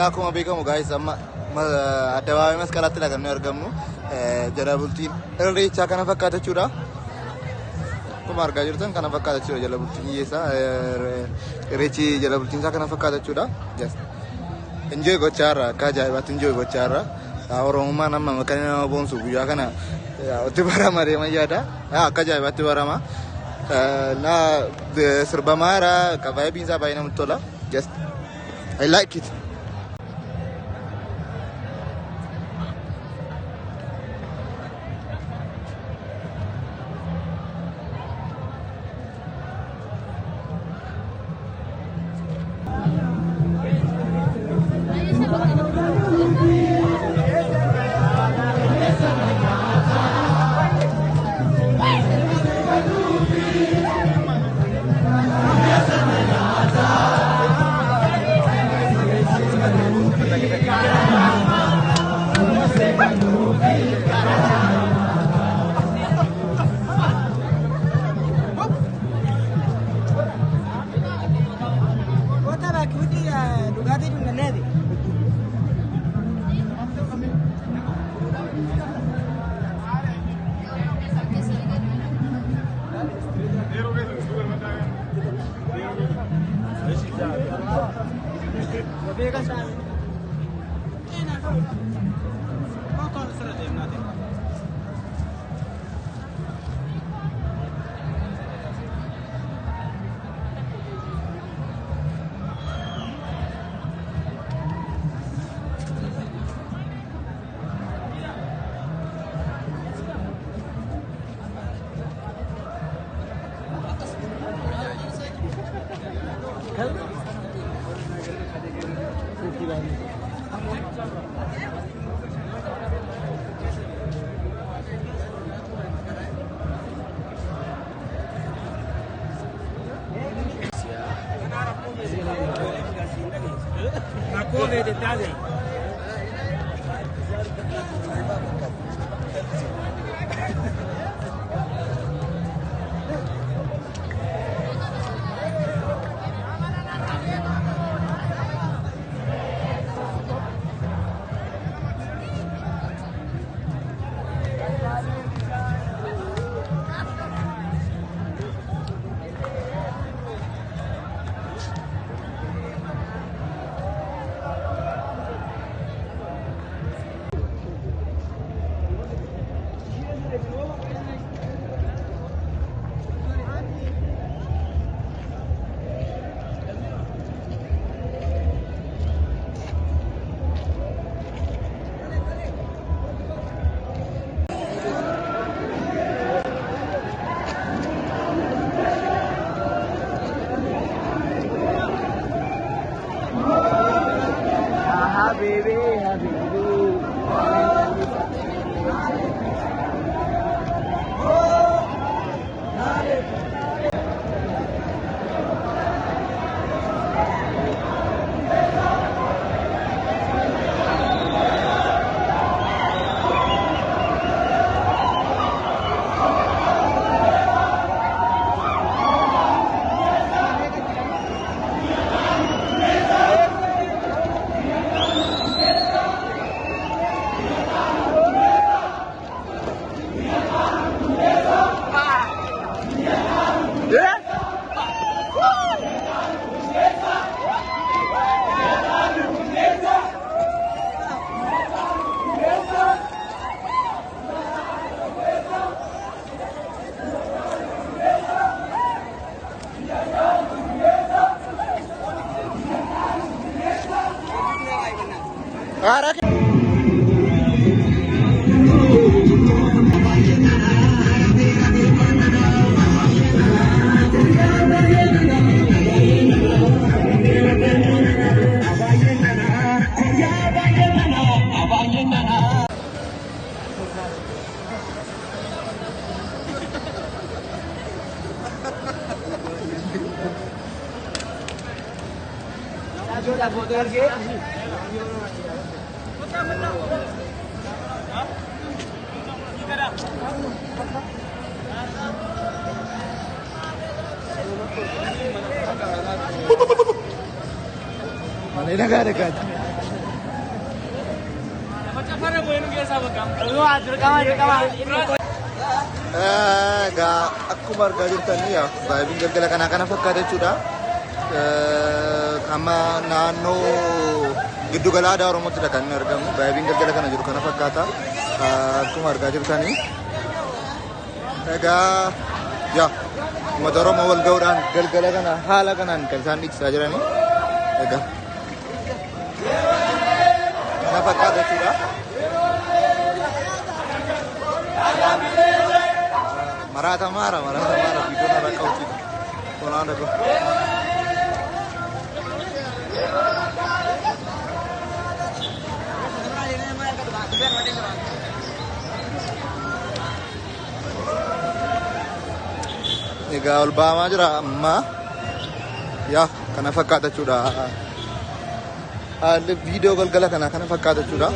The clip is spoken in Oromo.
Akkuma beekamu guys amma addabaabee masqalaatti kan argamu jala bultiin irreechaa kana fakkaata jechuudha. Akkuma argaa jirtan kana fakkaata jechuudha jala bultiin hiyyeessaa irreechi jala bultiin isaa kana fakkaata jechuudha. Enjoy gochaarra akka ajaa'ibaatti enjoy gochaarra Oromummaan amma kan nama boonsu guyyaa kana itti barama deeman yaada akka ajaa'ibaatti barama. Sirbamaara qabaa biinsaa baay'ee namatti tola. I like it. Mana negara dekat? Akkuma argaa jirtanii baay'een galgala kana fakkaata jechuudha. Kama naannoo giddu gala aadaa Oromootti kan inni argamu. Baay'een galgala kana jiru kana fakkaata. Akkuma argaa jirtanii. Egaa uummata Oromoo wal ga'uudhaan galgala kana haala kanaan kan isaan dhiichisaa jiranii. Egaa kana fakkaata jechuudha. Marata mara video na rakau kita. Kona ada ko. Egaa ol ba'amaa jira amma kana fakkaata jechuudha. Haalli viidiyoo galgala kana fakkaata jechuudha.